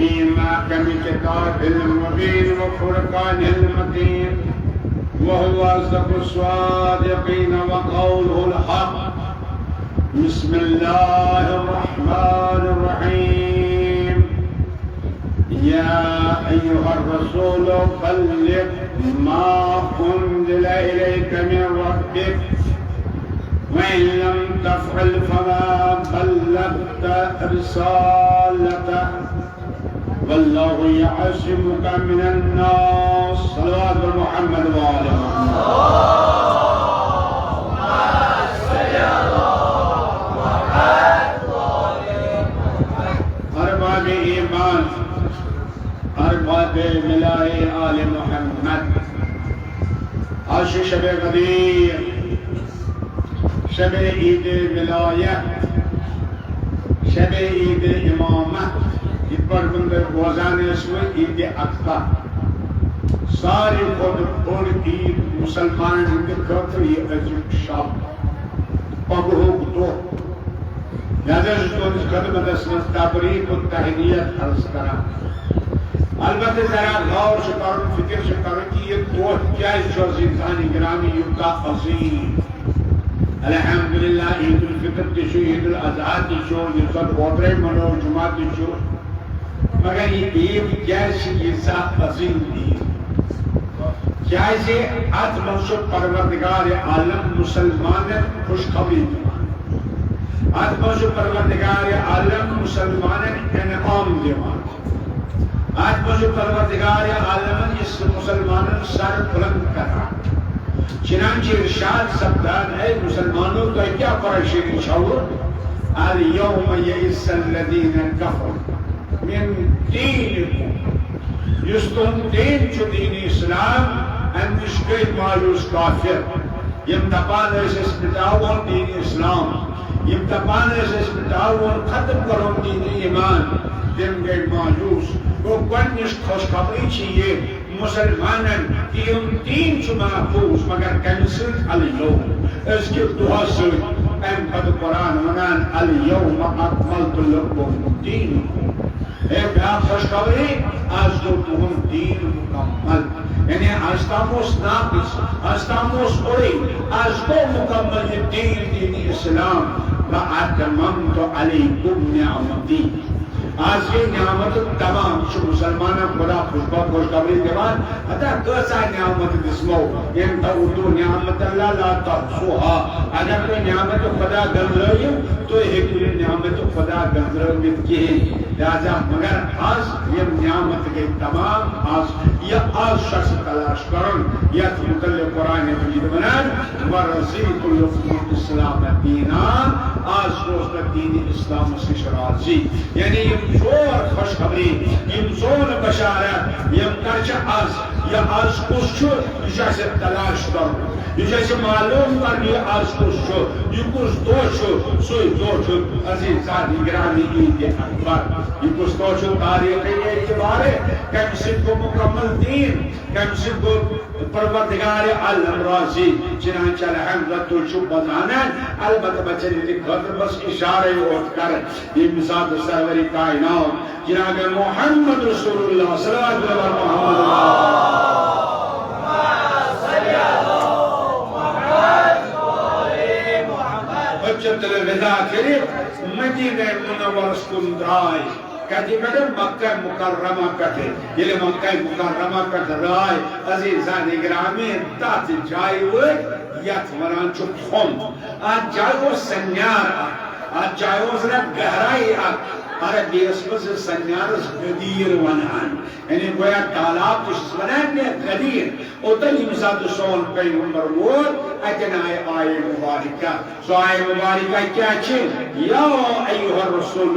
في محكم كتاب المبين وفرقان المتين وهو أصدق الصادقين وقوله الحق. بسم الله الرحمن الرحيم. يا أيها الرسول بلغ ما أنزل إليك من ربك وإن لم تفعل فما بلغت رسالته والله يعصمك من الناس. صلوات محمد وآله أرباب إيمان أرباب ملائي آل محمد. آج شب قدیر، شب عید ولایت، شب عید امامت، یہ پر بندر روزان اسم عید اکبر. ساری خود اور عید مسلمان ہندو خاطر یہ عجب شب پگہو دو نظر دون خدمت اسمت تبریک و تحلیت عرض کرا. البتہ ذرا غور سے کرو، فکر سے کرو کہ یہ دو کیا جو عزیزان گرامی یوکا عظیم. الحمدللہ عید الفطر تشو، عید الاضحیٰ تشو، یہ سب اوترے منو جمعہ تشو، مگر یہ عید کیسی یہ ذات عظیم عید کیسے ات منصوب پروردگار عالم مسلمان خوشخبری دیوان، ات منصوب پروردگار عالم مسلمان انعام دیوان، ات منصوب پروردگار عالم اس مسلمان سر بلند کرا. چنانچہ ارشاد سبدان ہے مسلمانوں تو کیا پریشانی چھوڑو. اليوم یئس الذین کفروا من دینکم، یس تم دین چو دین اسلام اندش گئی مایوس کافر. یم دپان اس مٹاون دین اسلام، یم دپان اس مٹاون ختم کرو دین ایمان، تم گئی مایوس. وہ گۄڈنِچ خوشخبری چھ یہ مسلمانن کہ یم دین چھ محفوظ، مگر کمہ سۭتۍ الیوم أزکہِ دۄہ سۭتۍ. امہ پتہٕ قرآن ونان الیوم اکملت لکم دینکم. اے بیاکھ خوشخبری آز گوٚو تُہُنٛد دین مکمل. یعنی آز تام اوس ناقص، آز تام اوس اوٚڑے، آز گوٚو مکمل یہ دین دین اسلام. واتممت علیکم نعمتی. آج یہ نعمت تمام چھ مسلمانوں خدا خوشخبری دیوان. حتی کیسا نعمت دسمو یم تعودو نعمت اللہ لا تحصوها. اگر کوئی نعمت خدا گنزرائیم تو ایک نعمت خدا گنزرائیت کی. لہذا مگر آج یہ نعمت کے تمام آج یہ آج شخص تلاش کرن یہ متعلق قرآن مجید بنان ورزیت لکم الاسلام دینا. آج روز کا دین اسلام سے راضی. یعنی یم زور خوشخبری، یم زور بشارت، یم کرچ آز یہ آز کس چھو یہ جیسے تلاش کرو، یہ جیسے معلوم کر یہ آز کس چھو، یہ کس دو چھو، سوئی دو چھو عزیزان گرامی عید اکبر. یہ کس دو چھو تاریخی اعتبار ہے کم سے کو مکمل دین، کم سے کو پروردگار عالم راضی. چنانچہ الحمدللہ تو چھو بزانن. البتہ بچے نے خطر بس اشارے ہوت کر یہ مثال سروری کائنات جناب محمد رسول اللہ صلی اللہ علیہ وسلم. بچت الوداع کریم مدینہ منورس کن درائے کہتی میڈم مکہ مکرمہ کہتے یہ مکہ مکرمہ کہتے رائے. عزیزان گرامی تات جائے ہوئے یت وران چھو تھوم. آج جائے وہ سنیار، آج جائے وہ ذرا گہرائی عربی اسمس سنیارس غدیر ونان. یعنی گویا تالاب تشس ونان میں غدیر. اوتن امساد سون پیغمبر وود اتن آئے مبارکہ. سو آئے مبارکہ کیا چھے؟ یا ایوہ الرسول،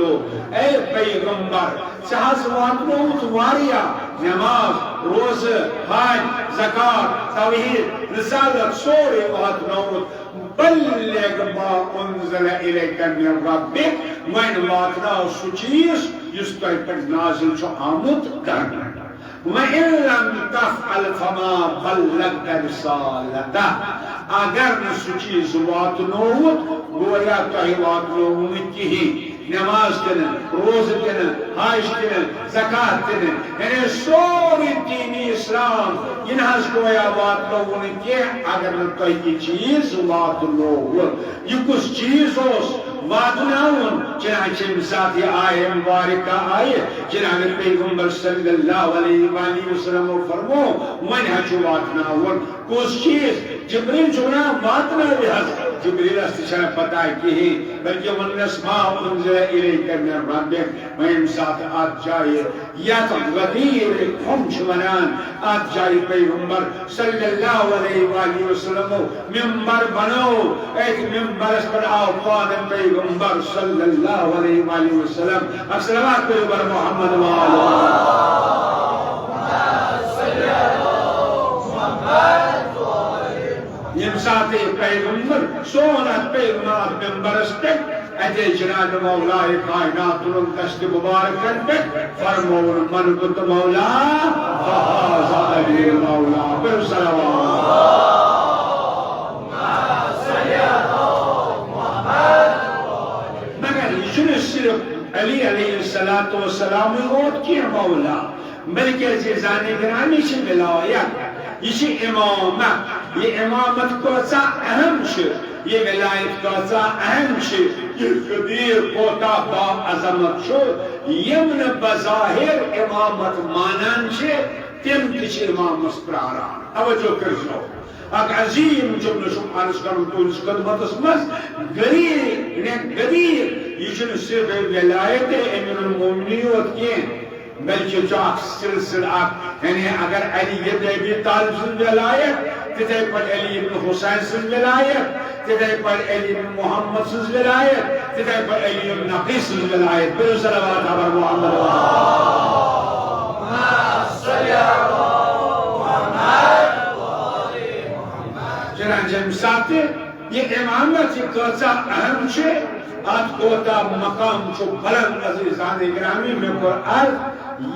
اے پیغمبر سہاز واتنوت واریا نماز، روز، حج، زکاة، توحید، رسالت سورے واتنوت. بلغ ما انزل الیک من ربک، وین واتنا سو چیز جس تہ پر نازل چھو آمد کرنا. وَإِن لَمْ تَفْعَلْ فَمَا بَلَّغْتَ رِسَالَتَهُ. اگر نہ سو چیز واتنوت گویا تہ واتنوت کہین. نماز تنن روز تنن حج تنن زکات تنن یعنی سوری دینی اسلام یہ ناز گویا واتنون کی اگر تو یہ چیز واتنون یہ کس چیز ہوس واتنون چنانچہ مثال یہ آئے مبارکہ آئے چنانچہ پیغمبر صلی اللہ علیہ وآلہ وسلم فرمو من حجو واتنون کس چیز جبریل چونا واتنا بھی حضر جبریل استشارہ پتہ کی بلکہ من اسماء انزل الیک من ربک میں ساتھ آت جائے یا تو غدیر خمش منان آت جائے پیغمبر صلی اللہ علیہ وآلہ وسلم ممبر بنو ایک ممبر اس پر آفان پیغمبر صلی اللہ علیہ وآلہ وسلم السلام پیغمبر محمد وآلہ یم ساتھ پیغمبر سونت پیغمبر ممبرس پہ اتے جناب مولا کائنات دست مبارکن پہ فرمون من کت مولا فہذا علی مولا پر صلوات مگر یہ صرف علی علیہ السلام ہوت کی مولا بلکہ عزیزان گرامی سے ولایت یہ امامت یہ امامت کوسا اہم چھ یہ ولایت کوسا اہم چھ یہ قدیر کوتا با عظمت چھو یمن بظاہر امامت مانان چھ تم تچ امامت پراران توجہ کرزو اک عظیم جملہ شم عرض کرن تونس خدمت مز غدیر یہ چھن صرف ولایت امیر المومنین ہوت کین بلکہ جو سلسلہ یعنی اگر علی ابن ابی طالب سن ولایت تتھے پر علی ابن حسین سن ولایت تتھے پر علی ابن محمد سن ولایت تتھے پر علی ابن نقی سن ولایت بلو صلوات عبر محمد چنانچہ مساتے یہ امامت یہ قصہ اہم چھے آت کوتا مقام چھو بلند عزیزان گرامی میں قرآن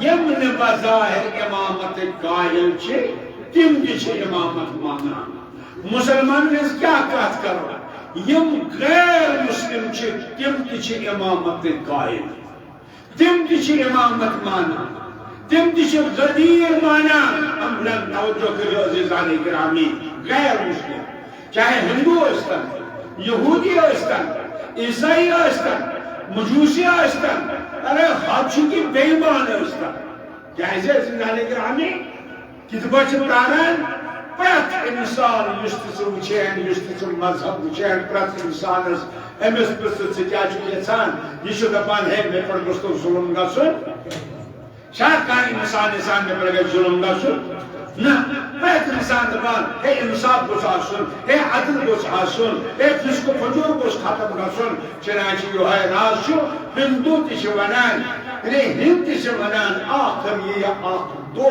یمن بظاہر امامت قائل چھے تم دی چھے امامت مانا مسلمان نے کیا کہت کرو یم غیر مسلم چھے تم دی چھے امامت قائل تم دی چھے امامت مانا تم دی چھے غدیر مانا امرن توجہ کرو عزیزان گرامی غیر مسلم چاہے ہندو استن یہودی استن عیسائی استن مجوسی استن ارے حاچو کی بیمان استن جائزہ عزیزان گرامی کتبہ چپرانن پرت انسان یستس وچین یستس مذہب وچین پرت انسان امس پرست سکیا چکی انسان یہ شو دپان ہے میں پر گستو ظلم گا سن شاید کہاں انسان میں پر گئے ظلم گا سن نا پرت انسان دپان ہے انصاف گوش آسن ہے عدل گوش آسن ہے فسق و فجور گوش ختم گا سن چنانچہ یہ ہے راز شو ہندو تیشو ونان ہند تیشو ونان آخر یہ آخر دو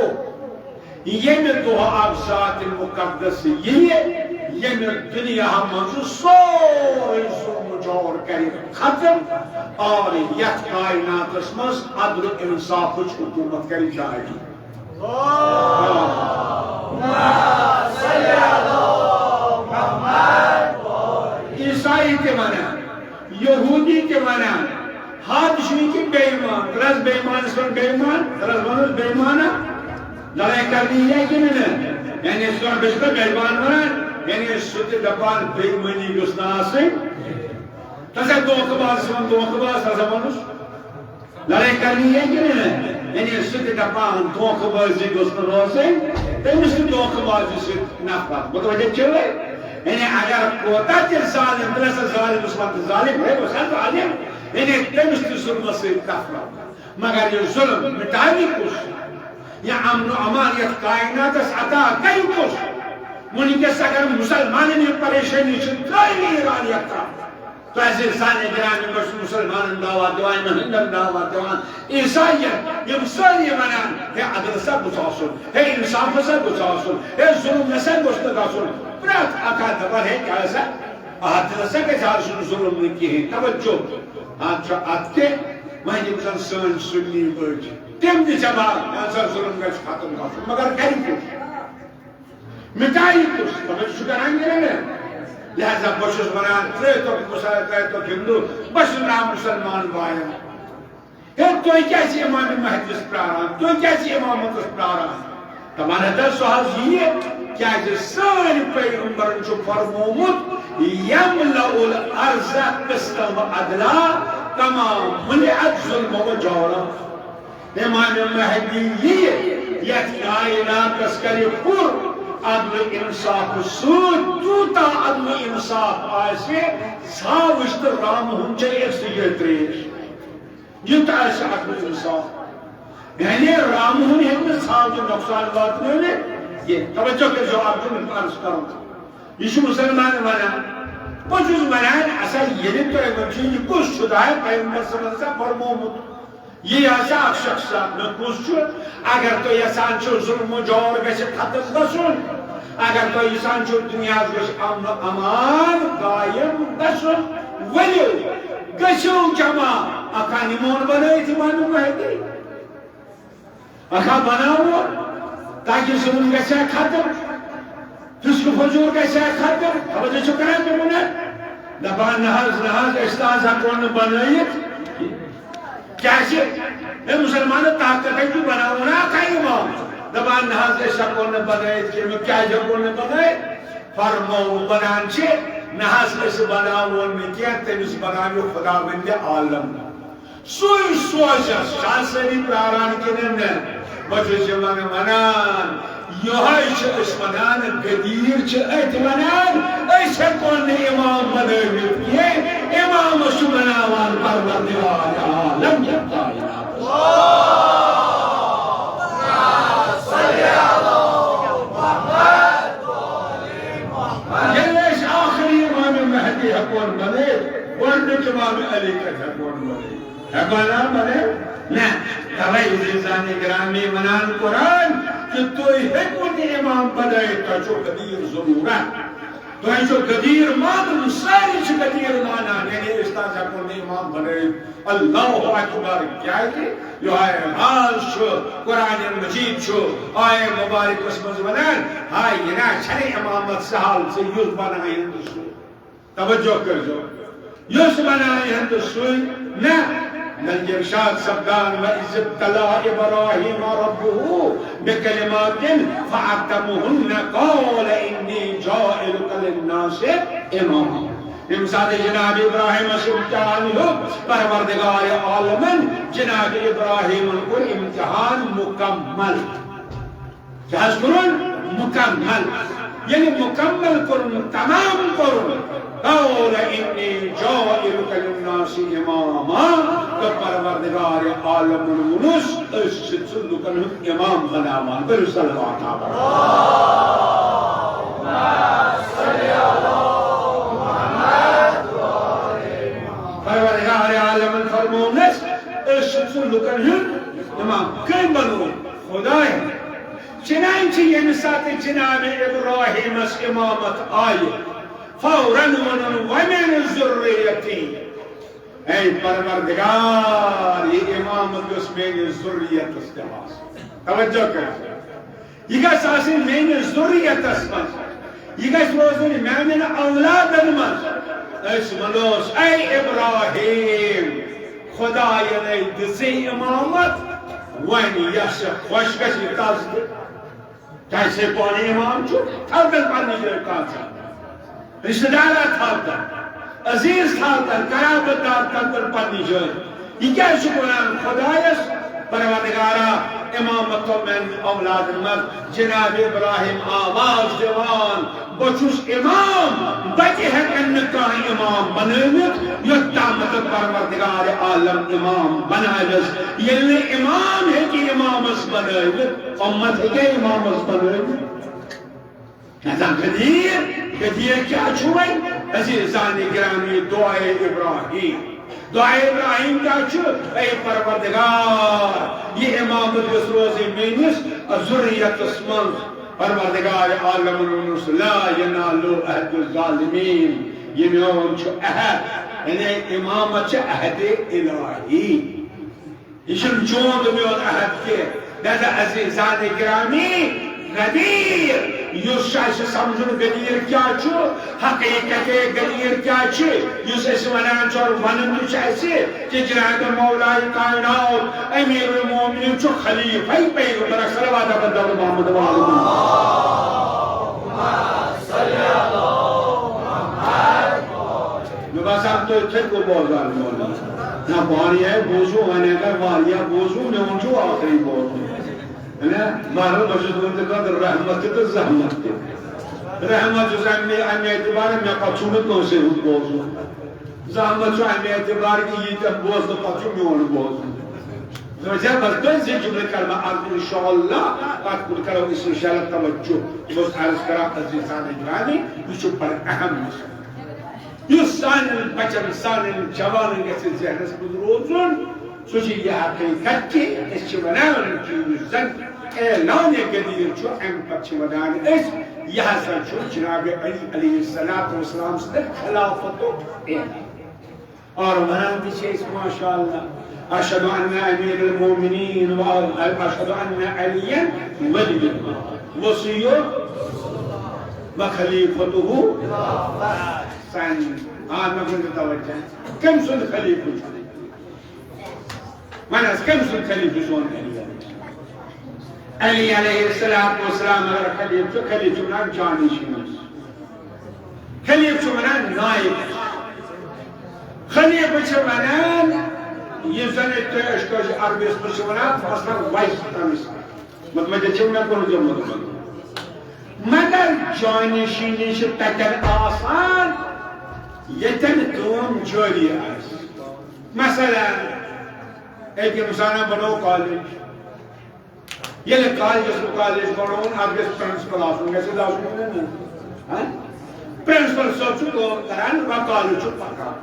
یہ میں دو آپ ذات مقدس یہ میں دنیا ہم منظور سوئی ظلم جور کری ختم اور یت کائنات اسمس عدل انصاف کچھ حکومت کری جائے گی عیسائی کے معنی یہودی کے معنی حادشوی کی بیمان ترس بیمان اس پر بیمان ترس منوز بیمانا لڑائی کرنی ہے کہ نہیں یعنی اس پر بشکر بیمان مران یعنی اس سوچے دبان بیمانی گسنا آسے تسے دو کباز سوان دو کباز تسے منوز لڑائی کرنی ہے کہ نہیں یعنی اس سوچے دبان دو کبازی گسنا روسے تیمس کی دو کبازی سے نفت متوجہ چلے یعنی اگر کوتا چل ظالم بلسا ظالم اسمت ظالم ہے وہ ساتھ عالم یعنی تیمس کی ظلم سے نفت مگر یہ ظلم مٹائی کچھ یا امن و امانیت کائنات اس عطا کئی کچھ منی کس اگر مسلمانی میں پریشانی چھترائی نہیں ایرانیت کا تو ایسے انسان گرامی کچھ مسلمان دعوات دوائیں مہندن دعوات دوائیں عیسائیت یہ مسلی منان ہے عدل سا گساسن ہے انصاف سا گساسن ہے ظلم سا گساسن برات اکا دبر ہے کیا ایسا عدل سا کے چارشن ظلم نکی ہے توجہ آنچہ آتے مہنی بسن سن سنی برج تم دی جبال انسان ظلم گش ختم گاسن مگر کئی کچھ مٹائی کچھ توجہ شکران گرے لہذا بشس ونان تریتو ہندو بشس نام مسلمان بایا تو کیا امام مہدیس پراران تو کیا امامت پراران تمہارا دس سوال یہ کیا ساری پیغمبرن چھو فرمومت یملأ الارض قسطا و عدلا کما ملئت ظلم و جورا امام مہدی یہ کائنات کری پر عدل انصاف سود توتا عدل انصاف آسے ساوشت رام ہم چاہیے سیئے تریش یہ آسے عدل انصاف یعنی رام ہم ہم ساو جو نقصان بات نہیں یہ توجہ کے جواب جو میں عرض کروں یہ مسلمان وانا بچوز منان اصل یہ تو ہے بچی یہ کچھ شدہ ہے پیغمبر صلی اللہ علیہ وسلم فرمومت یہ ایسا شخص میں کچھ چھو اگر تو یہ سانچو ظلم و جور گشت ختم بسن اگر تو یہ سانچو دنیا گشت امن و امان قائم بسن ولیو گشو جمع اکا نمون بنائی تھی مانو مہدی اکا بناو تاکہ ظلم گشت ختم فسق فجور گشت ختم توجہ چھو کریں پہ منت دبان نحاز استاذہ کون بنائیت کیسے مسلمان طاقت ہے جو بناونا کئی امام دبان نحاز ایسا کون بنائیت کہ میں کیا جو کون بنائیت فرمو بنان چھے نحاز ایسا بناون میں کیا تیمیز بناوی خدا بندے عالم سوئی سوچا شاسری پراران کے نمنے بچو جمعن منان یہاں چھے اس منان قدیر چھے ایت منان ایسا کون امام بنائیت یہ امام سبناوان پروردگار عالم جبتائینا یہ آخری امام مہدی حکون بنے ورنک امام علی کا حکون بنے حکون بنے نا توائی عزیزانی گرامی منان قرآن کہ توی حکمت امام بدائی تا چو قدیر ضرورت تو ہے جو قدیر مادر ساری چو قدیر مانا یعنی استاذہ کن امام بدائی اللہ اکبر کیا ہے جو آئے حال شو قرآن مجید شو آئے مبارک اسم زبنان ہائی یہ نا چھنے امامت سحال سے یوز بنائی ہندسو توجہ کر جو یوز بنائی ہندسو نا من ارشاد سبدان وَإِذِ ابْتَلَىٰ إِبْرَاهِيمَ رَبُّهُ بِكَلِمَاتٍ فَأَتَمَّهُنَّ قَالَ إِنِّي جَاعِلُكَ لِلنَّاسِ إِمَامًا امساد جناب ابراہیم سے امتحان ہو پروردگار عالمین جناب ابراہیم کو امتحان مکمل کیا کرن مکمل یعنی مکمل کرن تمام کرن قول انی جائلک للناس اماما تو پروردگار عالم المنس اس ستسلو کنہم امام بنامان بلو صلوات آبا پروردگار عالم الفرمونس اس ستسلو کنہم امام کئی بنو خدای چنانچہ یہ ساتھ جناب ابراہیم اس امامت آئی فوراً ومن ذریتی اے پروردگار یہ امامت اس میں ذریت استحاس توجہ کر یہ گا ساسی میں ذریت اسمت یہ گا سوزنی میں اولاد المت اس ملوس اے ابراہیم خدا یعنی دسی امامت وینی یس خوش کسی تازد کیسے پانی امام چھو تھردل پانی جائے کانسا رشتہ دارہ تھاتا عزیز تھاتا قرابت دار تھردل پانی جائے یہ کیا شکران خدایس پروردگارہ امامت من اولاد المرد جناب ابراہیم آواز جوان بچوس امام بچے ہے کنکاہ امام بنویت یکتا مطلب پروردگار عالم امام بنائیت یعنی امام ہے کہ امام اس بنائیت امت ہے کہ امام اس بنائیت کہتا قدیر کیا چھوئی عزیزانی گرامی دعائے ابراہیم کیا چھو اے پروردگار یہ امامت اس روزی مینس ذریت اسمان پروردگار عالم الانس لا ینالو عہد الظالمین یہ میون چھو عہد یعنی امامت چھو عہد الہی یہ چھو چوند میون عہد کے لہذا عزیزان گرامی قدیر یس سمجھن غدیر کیا حقیقت غدیر کیا اس ونان ون کہ جناب مولا کائنات امیر المومنین خلیفہ پیغمبر صلوات اللہ محمد باسان تو کو بوزان مولا نہ واریا بوزو ون اگر واریا بوزو میں ون آخری بوزو مارو مسجد قدر رحمت تو زحمت رحمت امہ اعتبار میں پتہ سے بوزو زحمت امہ اعتبار کی یہ بوزن پتہ میون بوزن زبردست جملہ کلمہ عرض انشاءاللہ پتہ کن کرو اس انشاءاللہ توجہ بس عرض کرا عزیزان گرامی یہ بڑا اہم اس سان بچن سان جوان گژھِ ذہنس منٛز روزُن سُہ چھُ یہِ حقیقت کہ أسۍ چھِ ونان کہ یُس زن اعلان غدیر چھُ امہِ پتہٕ چھِ ونان أسۍ یہِ ہسا چھُ جناب علی علیہ السلام سٕنٛدِ خلافتُک اعلان اور ونان تہِ چھِ أسۍ ماشاء اللہ اشهد ان امیر المؤمنین واشهد ان علیا ولی وصی وخلیفته سان میں كنت توجہ كم سن خلیفہ منس كم سن خلیفہ سون علی علیہ السلام اگر خلیفہ خلیفہ ونان جانشین خلیفہ ونان نائب خلیفہ ونان یہ زن اشکاش عربیس پر ونان اصلا وائس متوجہ چھو میں کون جو مگر جانشینی چھ تتن آسان یتن کام جاری آس مثلا ایک انسان بنو کالج یل کالج بنو اب گھس پرنسپل آسن گھس آسن پرنسپل صاحب چھ کام کران و کالج چھ پکان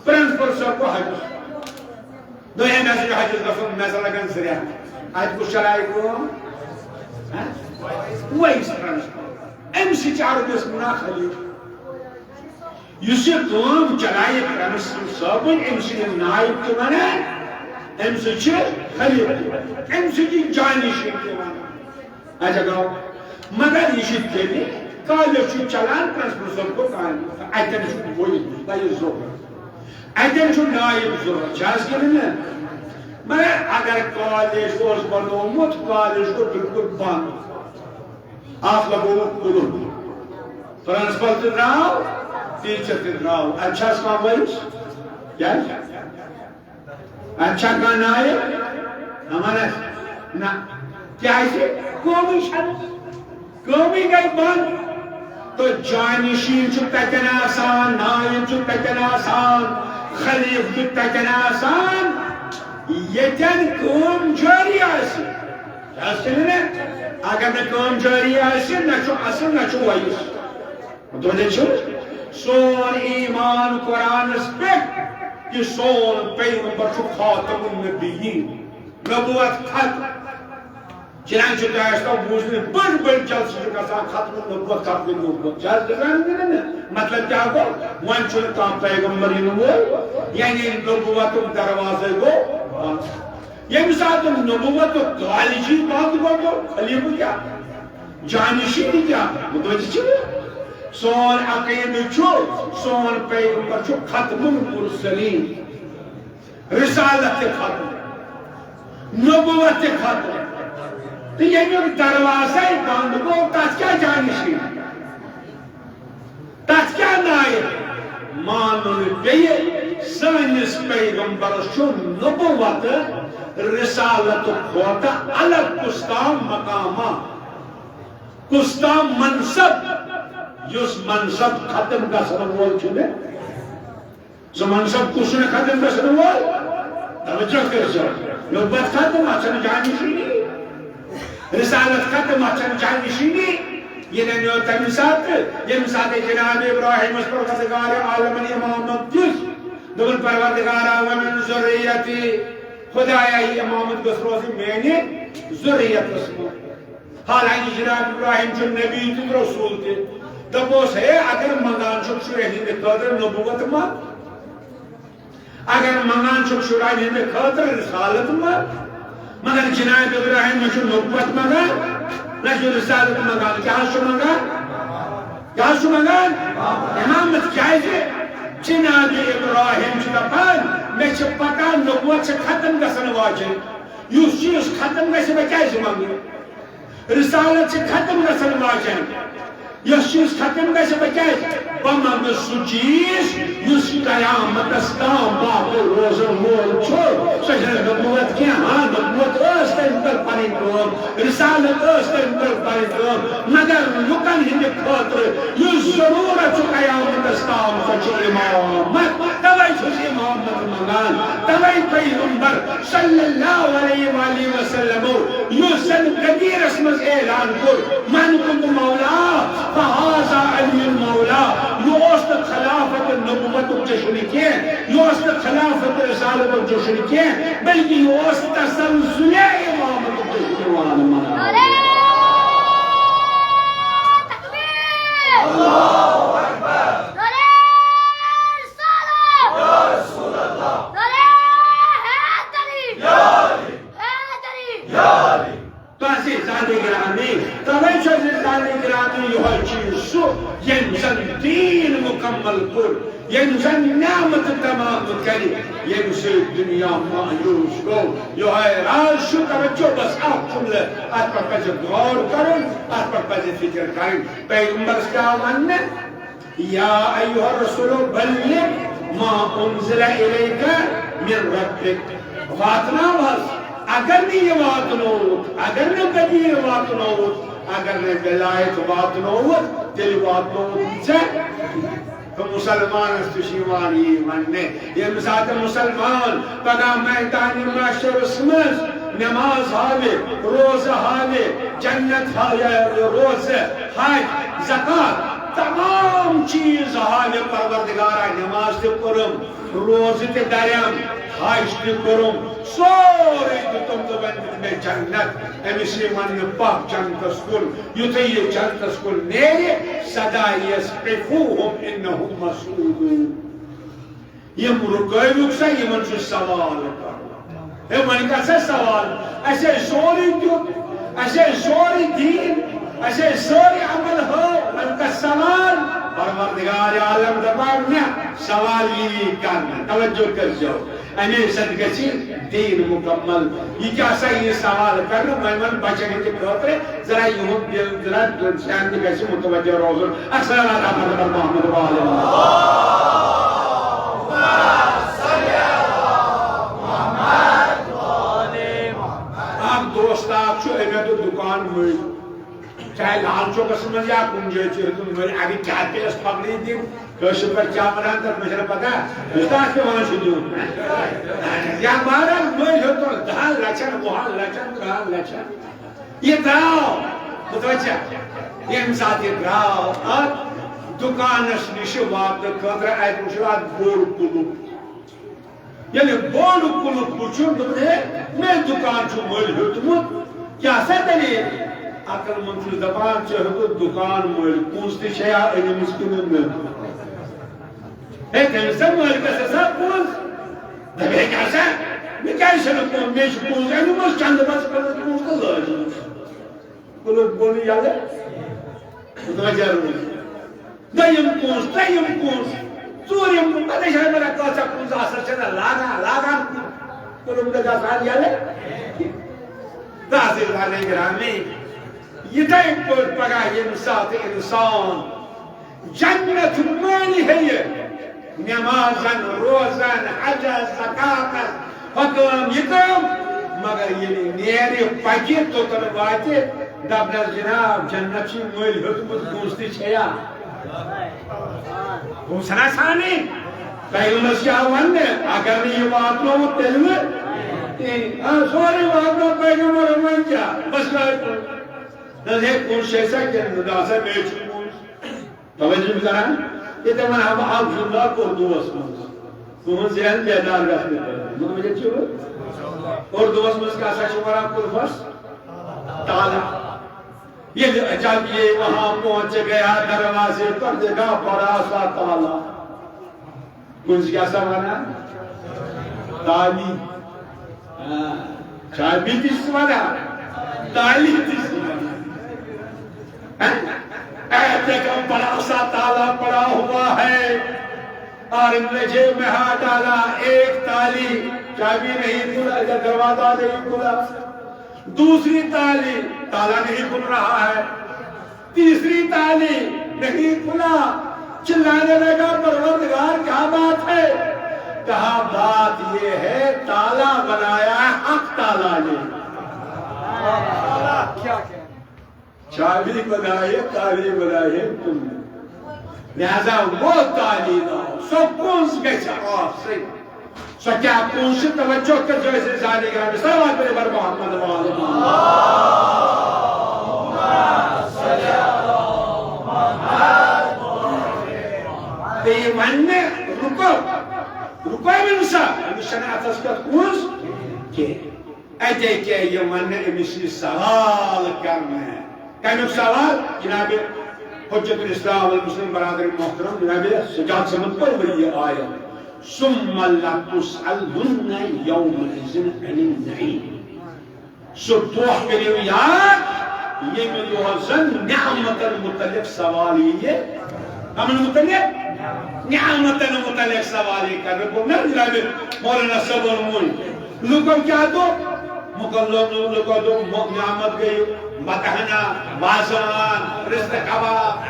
پرنسپل صاحب کو حج دویم مسجد حج گژھُن مےٚ لگان زریعہ اتھ کُس چلاے کٲم وایس پرنسپل أمۍ سۭتۍ عربس منا خلیفہ یُس یہِ کٲم چلایہِ پرنسپل صٲبن أمۍ سٕنٛدۍ نایب تہِ ونان أمۍ سۭتۍ چھِ خلیفہ أمۍ سۭتۍ جانشین تہِ ونان اچھا گوٚو مگر یہِ چھُ تیٚلہِ کالج چھُ چلان پرنسپل صٲب گوٚو کالج اتٮ۪ن چھُ وۄنۍ تۄہہِ ضروٗرت اتٮ۪ن چھُ نایب ضروٗرت چھِ حظ کِنہٕ نہ مگر اگر کالج اوس بنومُت کالج گوٚو بِلکُل بنٛد اکھ لگووُکھ کُلُن پرنسپل تہِ درٛاو ٹیچر تہِ درٛاو اتہِ چھا کانٛہہ وٲرِث کیٛازِ اتہِ چھا کانٛہہ نایب نہ نہ کیٛازِ کٲمٕے چھنہٕ کٲمٕے گٔے بنٛد تہٕ جانشین چھُ تتٮ۪ن آسان نایب چھُ تتٮ۪ن آسان خلیفہ چھُ تتٮ۪ن آسان یتٮ۪ن کٲم جٲری آسہِ اگر نہ کٲم جاری آسہِ نہ چھُ اصل نہ چھُ وایس متوجہ چھُ سون ایمان قرآنس پٮ۪ٹھ کہ سون پیغمبر چھُ خاتم النبیین نبوت ختم چنانچہ تۄہہِ آسنو بوٗزمٕتۍ بٔڑۍ بٔڑۍ جلسہٕ چھِ گژھان ختم النبوت ختم النبوت چھِ حظ گژھان مطلب کیٛاہ گوٚو وۄنۍ چھُنہٕ کانٛہہ پیغمبر یِنہٕ وول یعنی نبوتُک دروازے گوٚو بنٛد ییٚمہِ ساتہٕ نبوتُک کالجی بنٛد گوٚو خلیفہ کیٛاہ جانشین کیٛاہ متوجہ چھِو سون عقیدٕ چھُ سون پیغمبر چھُ ختم المرسلین رسالت تہِ ختم نبوت تہِ ختم تہٕ ییٚمیُک دروازے بنٛد گوٚو تتھ کیٛاہ جانشین تتھ کیٛاہ نایب مانُن بیٚیہِ سٲنِس پیغمبرس چھُ نبوت رسالت کھۄتہٕ الگ کُس تام مقامہ کُس تام منصب یُس منصب ختم گژھن وول چھُنہٕ سُہ منصب کُس چھُنہٕ ختم گژھن وول توجہ کٔرِو نبوت ختم اتھ چھنہٕ جانشینی رسالت ختم اتھ چھنہٕ جانشینی یہ ننیو تمہِ ساتہٕ ییٚمہِ ساتہٕ جناب ابراہیمس پروردگار عالمن امامت دِژ دوٚپُن پروردگارا ومن ذریتی خدایا یہ امامت گژھِ روزٕنۍ میانہِ ذریتس منٛز حالانکہ جناب ابراہیم چھُ نبی تہٕ رسول تہِ دوٚپُس ہے اگر منگان چھُکھ شُرٮ۪ن ہٕنٛدِ خٲطرٕ نبوت منٛگ اگر منگان چھُکھ شُرٮ۪ن ہٕنٛدِ خٲطرٕ رسالت منٛگ مگر جناب ابراہیم چھُ نبوت منگان نہ رسالت منگان کیا منگان کیا منگان امامت کیازِ جناب ابراہیم دپان میں پتہ نبوت ختم گژھن واجن اس چیز ختم گژھِ بہ کیازِ منگہٕ رسالت ختم گژھن واجن اس چیز ختم گژھِ بہ کیازِ بہ منگہٕ سُہ چیز یُس قیامتس تام باقی روزن وول چھُ سۄ چھنہٕ نبوت کینٛہہ ہاں نبوت ٲس تٔمۍ کٔر پنٕنۍ کٲم رسالت ٲس تٔمۍ کٔر پنٕنۍ کٲم مگر لُکن ہٕنٛدِ خٲطرٕ یُس ضروٗرت چھُ قیامتس تام سۄ چھِ امامت توے چھُس امامت منگان توے پیغمبر صلی اللہ علیہ وآلہ وسلمو یُس زن کبیرس منٛز اعلان کوٚر من كنت مولا فهذا علی المولا یہ اوس نہٕ خلافت نبوتُک جشن کینٛہہ یہ اوس نہٕ خلافت رسالتُک جشن کینٛہہ بلکہ یہ اوس تسلسل امامتُک جشن یِوان مناونہٕ دین مکمل کر یم زن نعمت تمام کری یم سے دنیا مایوس گو یہ راز توجہ بس اخ جملہ ات پر پزِ غور کرن ات پر پزِ فکر کرن پیغمبر کیا وننے یا ایھا الرسول بلغ ما انزل الیک من ربک واتنا بس اگر نہیں یہ واتنوت اگر نہ کبھی واتنوت اگر نے ولایت واتنوت تیل واتنوت سے تو مسلمان استشیوان یہ مننے یہ مساعد مسلمان پگا میدان معاشر اسمز نماز حالے روز حالے جنت حالے روز حج زکاة تمام چیز حالے پروردگارہ نماز تے کرم روز تے درم حج تے کرم سورے تم تو بند میں جنت امسی من پاک جنتس کل یوتے یہ جنتس کل نیرے صدا یسقفوہم انہم مسئولون یہ رکوع سے یہ من سے سوال کرنا یہ من کا سے سوال ایسے سوری دیت ایسے سوری دین ایسے سوری عمل ہو من کا سوال پروردگار عالم دبارنا سوال یہ کرنا توجہ کر جاؤ امی صدقی دین مکمل یہ کیا سا یہ سوال کرنا میں بچنے کے خاطر ذرا یہود ذرا شان گژھِ متوجہ روزن اکثر اللہ محمد وآلہ آپ دوست آپ چھو ایمیں تو دکان ہوئی چاہے لال چوکس من یا کنجے چھو تم میری آگے کیا پیس پکڑی دی کشت پر کیا مران تک مجھے پتا استاذ کے وہاں شدیوں یا مارا میں ہوتا دہان لچن وہاں لچن دہان لچن یہ دراؤ متوجہ یہ امساد یہ دراؤ دکانش نشو وقت قدر آیت مشروعات بور کلوب یعنی بور کلوب پوچھوں دے میں دکان چھو مل ہوتمت کیا سا دلیل اکل منفل دبان چاہتو دکان مل پونستی شیا اینی مسکنوں میں ایک انسان مل کسا سا پونس دبے کسا میں کیسے نکون میش پونس اینو مس چند بس کرد پونس کا لازم کلوب بولی یادے متوجہ روی دیم پونس ژوٗرِم پتہ چھِ مےٚ کٲژاہ پونٛسہٕ آسان چھِنہ لاگان کُلُم تہِ گژھان ییٚلہِ تحصیل والے گرامی یِتھَے پٲٹھۍ پگاہ ییٚمہِ ساتہٕ اِنسان جنت مٲنۍ ہیٚیہِ نٮ۪مازن روزن حجس زکاتس حکام یہِ کٲم مگر ییٚلہِ نیرِ پکہِ توٚتن واتہِ دپنس جناب جنت چھُ مٔلۍ ہیوٚتمُت پونٛسہٕ تہِ چھےٚ پونٛسن آسانی پیغمبرس کیا وننے اگر نہیں یہ واتنو تیلوے سوری واتنو پیغمبر من کیا بس لائے نظر پونس شیسا کیا نداسا بیچ پونس توجہ بزران یہ تمہیں ہم آپ زندہ اردو اسمس تمہیں ذہن بیدار رکھنے پر مجھے چھو اردو اسمس کا سچورا کلفس تعالی یہ جب یہ وہاں پہنچ گیا دروازے پر جگہ پر آسا تعالی کچھ کیا سمانا تالی چاہے بھی تیس سمانا تالی تیس سمانا بڑا سا تالا پڑا ہوا ہے اور ان نے جیب میں ہاتھ ڈالا، ایک تالی چابی نہیں کھلا، دروازہ نہیں کھلا، دوسری تالی تالا نہیں کھل رہا ہے، تیسری تالی نہیں کھلا، چلانے لگا پروردگار کیا بات ہے؟ کہا بات یہ ہے تالا بنایا ہے حق تالا نے، چابی بنائی تالی بنائی تم نے، لہذا وہ تالی دو سو کونس گیسا آف سے سو کیا کونس توجہ کر جو اسے زانی گرام سلوات پر بر محمد وآلہ تی مننے رکو منسا ہمیشہ نے اتس کا کونس کہ ایتے کہ یہ مننے ہمیشہ سوال کرنا ہے، کمیک سوال جناب حجت الاسلام والمسلم برادر محترم جناب سجاد سمت پر وہی آیت ثم لتسألن یومئذ عن النعیم، سو دوح کریو یاد یہ میں دوحزن نعمت المتعلق سوالی ہے، ہم المتعلق نعمت المتعلق سوالی کر رکھو نا جناب مولانا صبر موئی لوگوں کیا دو مقلب لوگوں دو نعمت گئی مدہنا وازوان رزق کباب،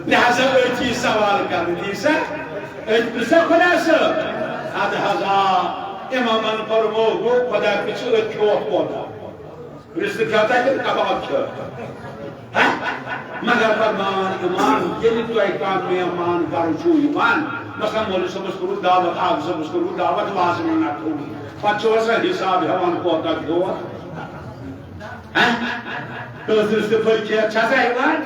لہذا وہ چیز سوال کرنی سے ایک خدا سے حد ہزار امامن فرمو گو خدا کچھ کیوت پودا رزق کھاتا ہے کہ کباب کھاتا مگر فرمان ایمان یعنی تو ایکام میں ایمان کرچو ایمان مثلا مولی سبس کرو دعوت آگ سبس کرو دعوت لازمی نہ کھوگی پچھو ایسا حساب ہمان پوتا کھوا تو اس پر کیا اچھا سا ایمان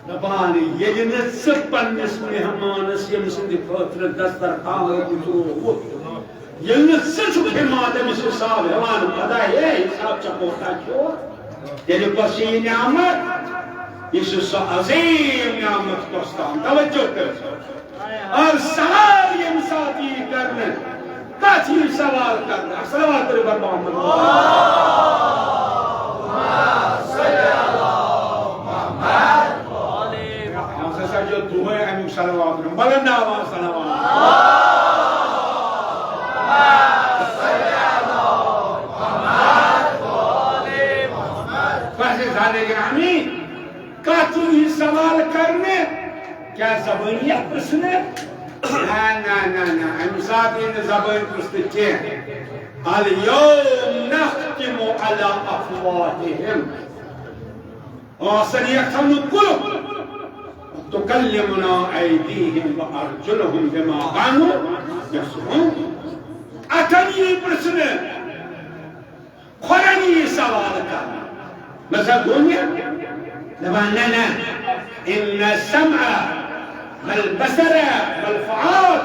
نبانی یہ نصف پنس مہمانس یم سندی خاطر دسترخوان ہوئی یہ نصف حماد مس حساب ہمان پتا ہے حساب چپوتا کیوں یعنی پسی نعمت یہ سو عظیم نعمت کوستان توجہ کر اور سوال یہ مساتی کرنے کاچی سوال کرنا سوال پر بر محمد جو دعائیں ہمیں صلوات رہے بلند آواز صلوات فیصل زادے گرامی کاتوی سوال کرنے کیا زبانیت پرسنے نا ہم ساتھ ان زبان پرسنے کیا اليوم نختم على افواههم وسنختم قلوب تكلمنا أيديهم وأرجلهم بما كانوا يكسبون أتني برسنة خلني سوالك مثلا دنيا لبننا إن السمع والبصر والفؤاد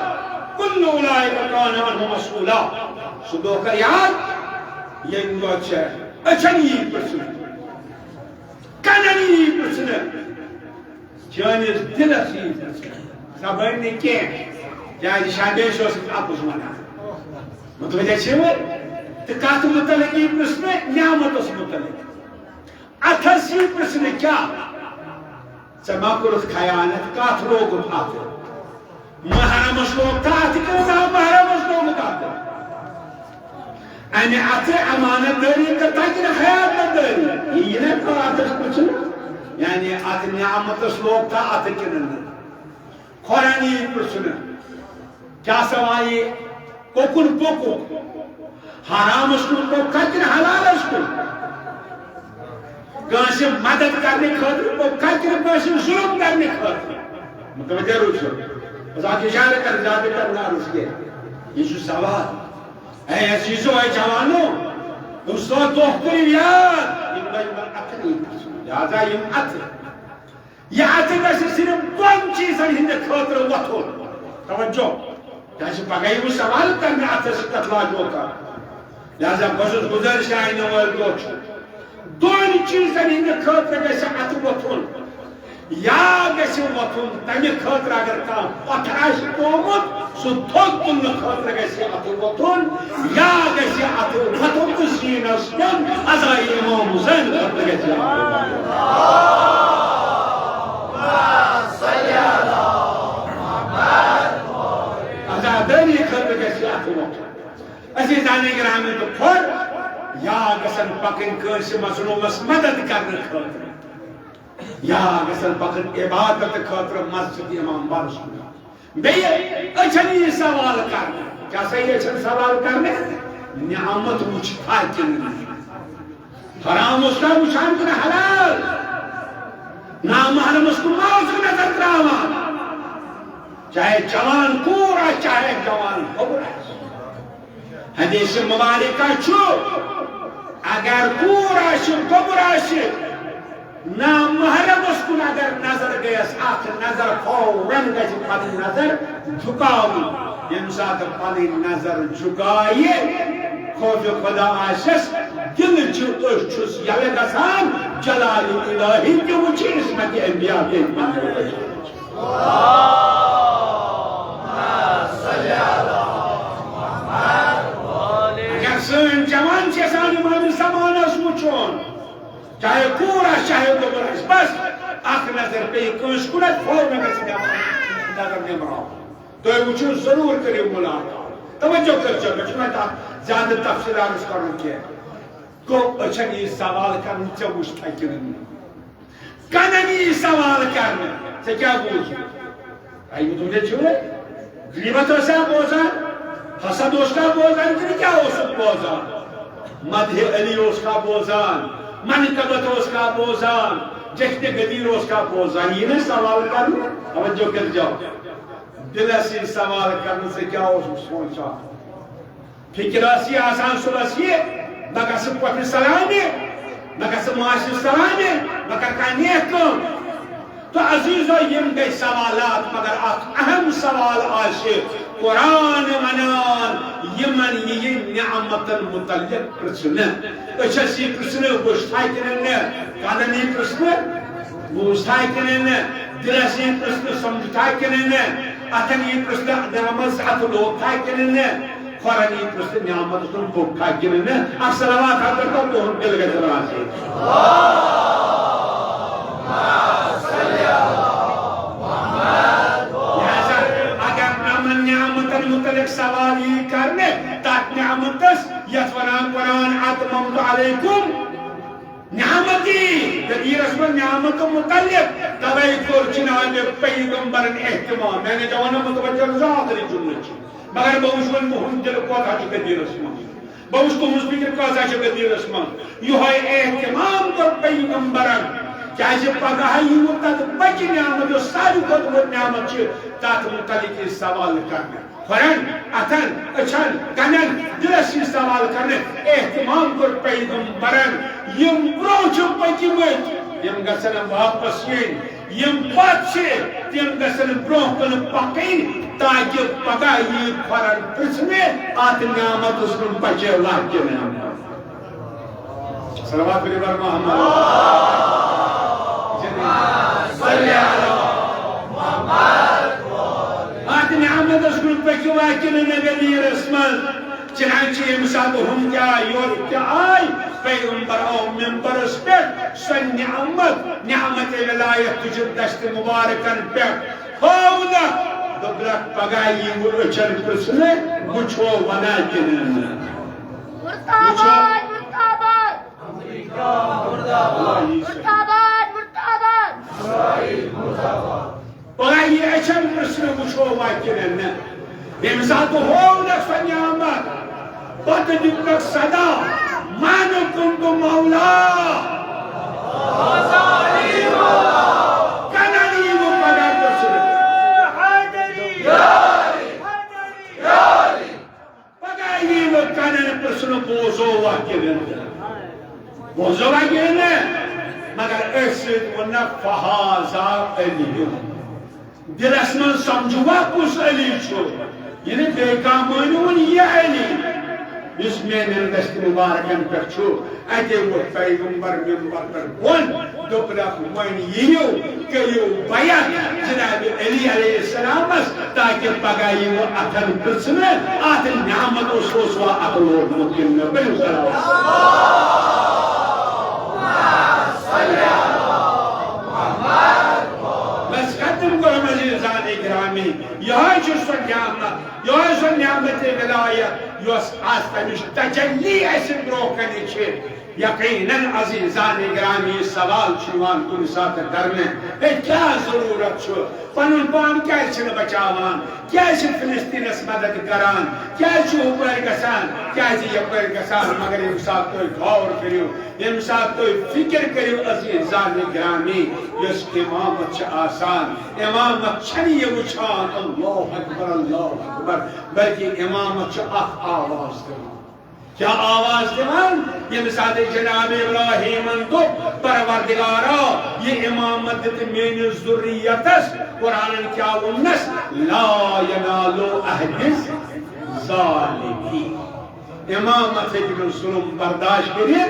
كل أولئك كان عنه مسؤولا صدوق ياد ينوچ أتني برسنة كانني برسنة جانس دلسی زبان نے کیا جائے شادیش ہو سکتا آپ اس مانا متوجہ چھوئے تو کات متعلق یہ پرسنے نعمت اس متعلق اتھسی پرسنے کیا سماکرت خیانت کات لوگ آتے محرم اس لوگ آتے کرنا محرم اس لوگ آتے اینی آتے امانت داری کرتا کہ خیانت داری یہ نہیں کہا آتے اس پرسنے یعنی آت نعمت سلوک تھا آت کنن قرآنی پرسنن کیا سوائی کوکن پوکو حرام اسکول کو کتن حلال اسکول کانسی مدد کرنے خاطر کو کتن کانسی ظلم کرنے خاطر متوجہ روچو بس آج اشارہ کر زیادہ کرنا روچ کے یہ جو سوال اے عزیزو اے جوانو تم سو دوختری یاد ان بھائی من اکلی پرسن لہذا یم عطر یہ عطر ایسے صرف دون چیزیں ہندے خاطر وطول توجہ جیسے پگئی وہ سوال کرنے عطر سے تطلاج ہوتا لہذا بزرگ گزرش آئینے والے دوچ دون چیزیں ہندے خاطر ایسے عطر وطول یا گیسے وطول تمی خاطر اگر کام اتراش کومت سو تھوک تم خاطر گیسے عطر وطول یا گیسے عطر وطول تو مسکین اسکن ازائی امام حسین خطر گئے ازاداری خطر گئے عزیزان گرامی تو پھر یا گسن پکن کنس مظلومس مدد کرنے خاطر یا گسن پکن عبادت خاطر مسجد امام بارش بیئے اچھن یہ سوال کرنے کیا صحیح اچھن سوال کرنے نعمت وچھتا کنی حرام اس کا وچھان کنی حلال نامحرم اس کو موز کو نظر دراوان چاہے جوان کورا چاہے جوان خبر حدیث مبارکہ چھو اگر کورا شو خبر شو نامحرم اس کو اگر نظر گیس آخ نظر فورن گیس پانی نظر جھکاوی یمسات پانی نظر جھکائیے خوف خدا آشس دل چھس یلے گسان جلال الہی کی وچی اسمت انبیاء کے اگر سن جوان چیسان امام زمان اس وچون چاہے کورا چاہے گبرش بس آخ نظر پہ کنش کنت فور میں کسی نظر نمراؤ تو یہ وچون ضرور کری ملاقات توجہ کر چاہے چاہے میں زیادہ تفصیل آرز کرنے کے کو اچھن یہ سوال کرنے چاہے وشتا کرنے کنن یہ سوال کرنے سے کیا بوجھ آئی تمہیں چھوڑے غیبت اس کا بوزان حسد اس کا بوزان کنی کیا اس کا بوزان مدح علی اس کا بوزان منقبت اس کا بوزان جشن قدیر اس کا بوزان یہ نہیں سوال کرنے توجہ کر جاؤ دل سے سوال کرنے سے کیا سوچا فکراسی آسان سلاسی مگر سے پوٹن سلامی مگر سے معاشر سلامی مگر کانی کم تو عزیزو یم گئی سوالات مگر اہم سوال آشے قرآن منان یمن یہ نعمت متعلق پرسنے اچھسی پرسنے گوشتائی کننے کاننی پرسنے گوشتائی کننے دلسی پرسنے سمجھتائی کننے اتنی پرسنے نعمت ات لوگتائی کننے قرآنی پرسنے نعمت سن بکھائی کننے اکسلوات حضرت تو ہم دل گئے سلواسی متعلق سوال یہ کرنے تاک نعمتس یتونان قرآن اتممت علیکم نعمتی تدیر اسم نعمت متعلق تبائی کور چنان پیغمبرن احتمام میں نے جوانا متوجہ رضا آخری جملے چی مگر بہوشون مہم دل کو تھا چکے دیر اسمان بہوش کو مزبکر کو تھا چکے دیر اسمان یہ ہے احتمام کر پیغمبرن چاہے پگاہی متعلق بچی نعمت جو ساری خود وہ نعمت چی تاک متعلق سوال کرنے فرن اتن اچھن کنن دلسی سوال کرنے احتمام کر پیغمبرن یم بروچ پکیمت یم گسن واپس یم پت تم گسن برو کن پکین تاکہ پگہ یہ فرن پرسنے ات نعمت اس کو بچے اللہ کے نعمت صلوات بر محمد صلی اللہ محمد آت نعمت اس کو پکیو آکن نگلی رسمن چنانچہ امساد ہم کیا یور کیا آئی پیغمبر او منبر اس پر سن نعمت ولایت تجھر دست مبارکن پر خودا دبلک پگائی مرچن پرسنے مچھو ونا کنن مرتابات مرتابات امریکہ مرتابات مرتابات مرتابات اسرائیل مرتابات پگائی اچھن پرسنے مچھو ونا کنن امساد ہو نفس نعمت بد دکھ صدا مانو کنت مولا آزادی مولا کنانی وہ پگا پرسنے حیدری یاری پگائی وہ کنن پرسنے بوزو واکنن مگر اسد و نفحازا علیہم دل اسمان سمجھوا کس علی چھو یعنی بے کامانون یہ علی اس میں دست مبارکن پر چھو اتے وہ پیغمبر منبر پر بون دبرک من یہیو کہیو بیان جناب علی علیہ السلام تاکہ پگائی وہ اتن پرسنے آتن نعمت اس وسوا اتو لوگ ممکن نہ بل بس ختم کرو عزیزان گرامی یہ سو نعمت یہ سو نعمت ولایت یس آج تمش تجلی اس برو کنی یقیناً عزیزان گرامی سوال چھوان کن ساتھ کرنے کیا ضرورت چھو پنن پان کیا چھن بچاوان کیا چھن فلسطینس مدد کران کیا چھو اوپر گسان کیا چھو یپر گسان مگر ام ساتھ توی غور کریو ام ساتھ توی فکر کریو عزیزان گرامی یس امامت چھ آسان امامت چھنی یہ وچھان اللہ اکبر بلکہ امامت چھ اخ آواز کرو کیا آواز دیوان یہ مثال جناب ابراہیم اندو پروردگارا یہ امامت مین ذریتس قرآن کیا ونس لا ینالو احدث ظالمی امامت جن ظلم برداشت کرے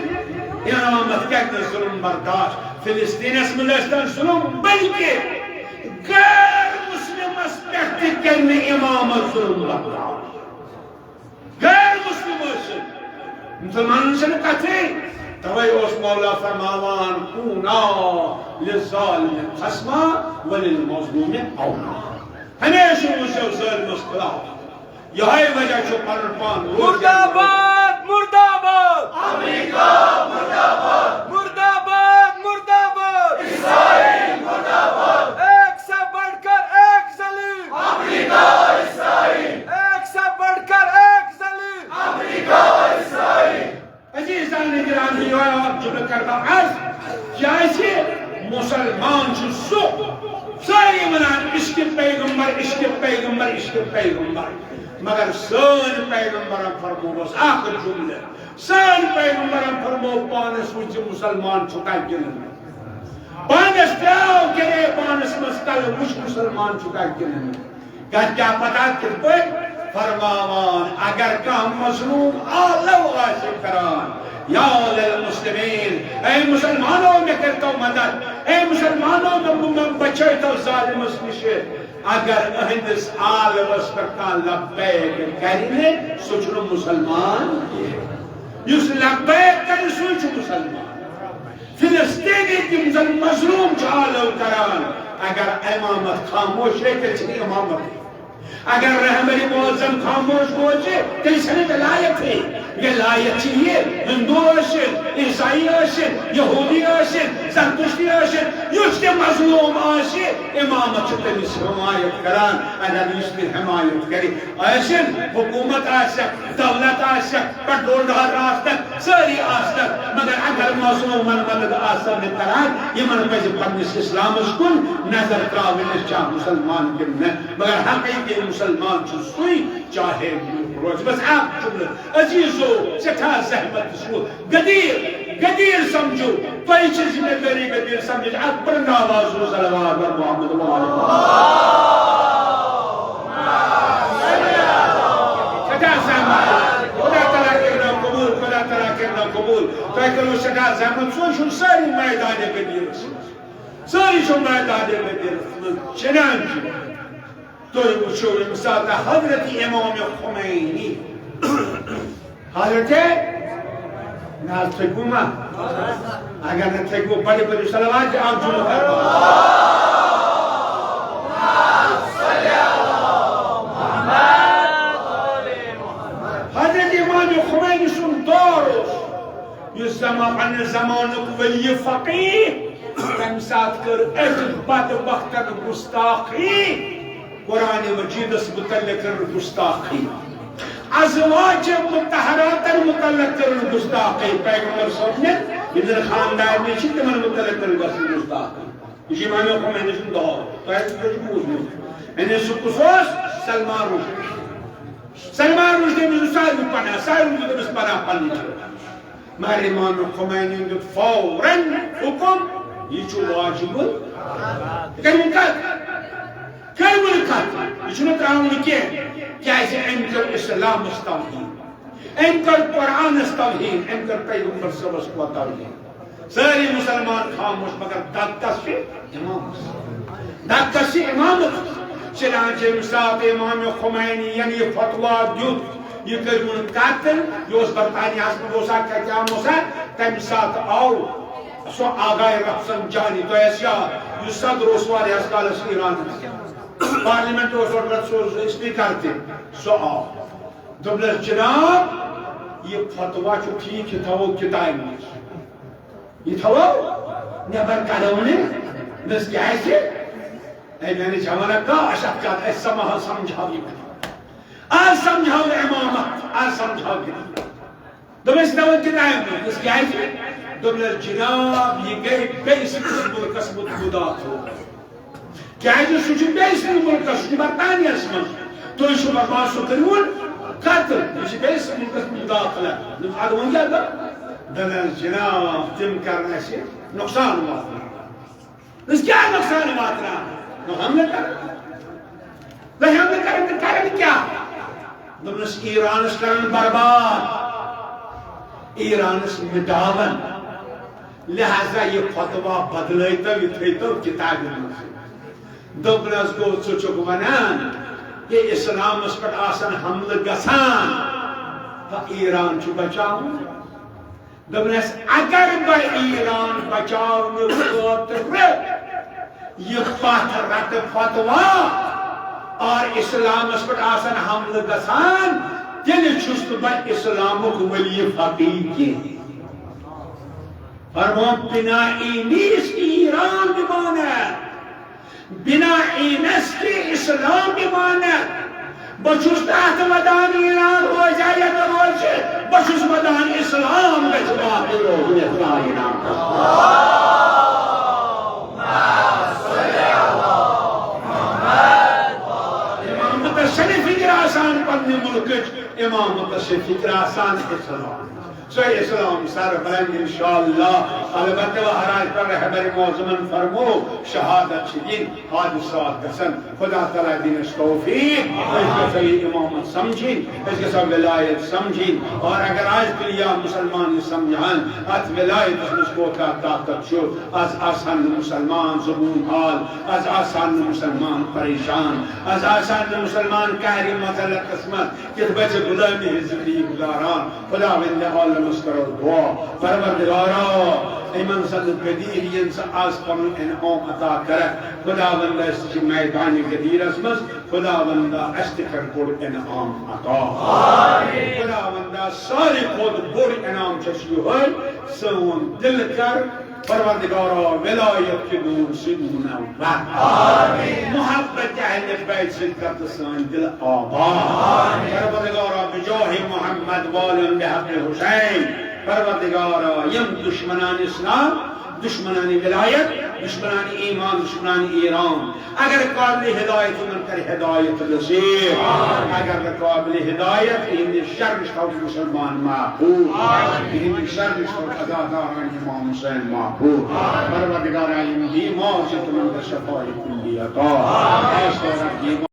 امامت کیا ظلم برداشت فلسطینس ملستان ظلم بلکہ غیر مسلم اسپیکٹ کرنے امامت ظلم برداشت غیر مسلم اسپیکٹ مسلمان سے کہتے توئی اس مولا فرماوان کونا للظالم خصما وللمظلوم اونا ہمیشہ اسے ظالم اختلاف یہی وجہ چھو پان مرداباد مرداباد امریکہ مرداباد مرداباد مرداباد اسرائیل مرداباد ایک سے بڑھ کر ایک ظالم امریکہ اسرائیل ایک سے بڑھ کر ایک ظالم امریکہ اسرائیل عزیزان گرامی آپ جو کرتا عرض جیسے مسلمان جو سو ساری منان عشق پیغمبر عشق پیغمبر عشق پیغمبر مگر سن پیغمبر فرمو بس آخر جملے سن پیغمبر فرمو پانس وچ مسلمان چھکا گلن پانس پیاو کرے پانس مستل وچ مسلمان چھکا گلن کہ کیا پتا کت پہ فرماوان اگر کام مظلوم آلو عاشق کران یا للمسلمین اے مسلمانوں میں کرتا ہوں مدد اے مسلمانوں میں بچے تو ظالم اس نشے اگر اہندس آلوس پر کان لبیک کرنے سوچنو مسلمان یس لبیک کرنے سوچنو مسلمان فلسطینی کی مظلوم چالو کران اگر امامت خاموش ہے کہ چلی امامت اگر رحمری معظم خاموش ہوچے تیلی سنے ولایت ہے یہ لایت چاہیے ہندو آشن عیسائی آشن یہودی آشن زرتشتی آشن یوش کے مظلوم آشن امامت چاہتے اس حمایت کران اگر اس کی حمایت کری آشن حکومت آشن دولت آشن پٹرول دار آشن ساری آشن مگر اگر مظلوم من مدد آشن کران یہ من پیسے پرنس اسلام اس کن نظر تراویل چاہ مسلمان کرنے مگر حقیقی مسلمان چوئی چاہے روز بس آپ جملے عزیزو سٹھا زحمت سو گدیر سمجھو کوئی چیز میں میری گدیر سمجھو آپ بلند آواز و صلوات بر محمد و علیہ سٹھا زحمت خدا تعالیٰ کرنا قبول خدا تعالیٰ کرنا قبول تو اکلو سٹھا زحمت سو شو ساری میدان گدیر ساری شو میدان گدیر چنانچہ تو وچھو امسال حضرت امام خمینی حضرت ناز تھکو ما اگر نہ تھکو بڑے بڑے صلوات آپ جو کرو حضرت امام خمینی سن دور یہ زمان کو ولی فقیہ تمسات کر ایک بدبختن گستاخی قرآن مجید اس متعلق گستاخی ازواج مطہرات متعلق گستاخی پیغمبر صاحب نے ادھر خاندان میں چھتے من متعلق گستاخی اسی معنی کو میں نے سن دور تو ہے کہ موز میں انہیں سکسوس سلمان رشدی میں سائل پنا سائل میں بس پنا پنی مگر امام خمینی نے فوراً حکم یہ چھو واجب کئی ملکات یہ چھو تراؤنی کیا اسے انکر اسلام استوہین انکر قرآن استوہین انکر پیغمبر صلی اللہ علیہ وسلم ساری مسلمان خاموش مگر دکتس سے امامت دکتس سے امامت چنانچہ امسات امام خمینی یعنی فتوہ دیت یہ کرون قتل یہ برطانیہ موسا کیا موسا تم سات آو سو آگاہ رفسنجانی تو ایسا یہ صدر اس والے اسکالس ایران پارلیمنٹ اس وقت سو اسپیکر تھے سو آو دبلس جناب یہ فتوہ چھو ٹھیک ہے تھو کتاب میں یہ تھو نبر کلونے نس کیا ہے اے میں نے جوانا کاش افکار اے سمجھا سمجھاوی آج سمجھاو امامت آج سمجھاو گی دبلس نو کتاب میں نس کیا ہے دبلس جناب یہ گئی بیس قسم قسم مدات ہو کیا ہے جو سوچی بیس ملک سوچی برطانیہ اسمان تو اس کو برباد سو کرون قتل یہ بیس قسم مدات ہے نفعاد ہوں گیا دبلس جناب تم کرنے سے نقصان ہوا اس کیا نقصان ہوا ہم نے کریں ہم نے کریں کیا دبلس ایران اس کرن برباد ایران اس مداون لہذا یہ فتوہ بدلائی تو یہ تھے تو کتاب دبلس گو چوچک ونان یہ اسلام اس پر آسان حمل گسان تو ایران چو بچاؤں دبلس اگر با ایران بچاؤں یہ رت فتوہ اور اسلام اس پر آسان حمل گسان تیل چھست با اسلامک ولی فقیر کی فرمان بنائی نیست ایران بماند بنائی نست اسلام بماند بچوس تحت مدان ایران ہو جائے تو روچے بچوس مدان اسلام بچوا ایران امامت سے فکر آسان پڑھنے ملک امامت سے فکر آسان اسلام سو اسلام سر بلند انشاءاللہ البتہ و حراج پر رہبر معظمن فرمو شہادت شدین حادثات گسن خدا تعالی دین اس توفیق اس کے صحیح امامت سمجھین اس کے سب ولایت سمجھین اور اگر آج کلیا مسلمان سمجھان ات ولایت اس نسبت کا طاقت شو از آسان مسلمان زبون حال از آسان مسلمان پریشان از آسان مسلمان کہری مذلت قسمت کس بچ غلامی زندگی گزاران خدا وند عالم مسکر دعا پروردگارا ایمن صد قدیر ینس آز پن انعام عطا کرے خدا وند اس میدان قدیر اسمس خدا وند استکر بڑ انعام عطا خدا وند ساری خود بڑ انعام چشی ہوئی سون دل کر پروردگارا ولایت کی نور سے منور محبت اہل بیت سے کرد سان دل آباد پروردگارا بجاہ محمد والن بحق حسین پروردگارا یم دشمنان اسلام دشمنان ولایت دشمنان ایمان دشمنان ایران اگر قابل ہدایت من کر ہدایت نصیب اگر قابل ہدایت ان شر شوق مسلمان محفوظ ان شر شوق اداداران امام حسین محفوظ پروردگار علم دی موجود من شفاء کلی عطا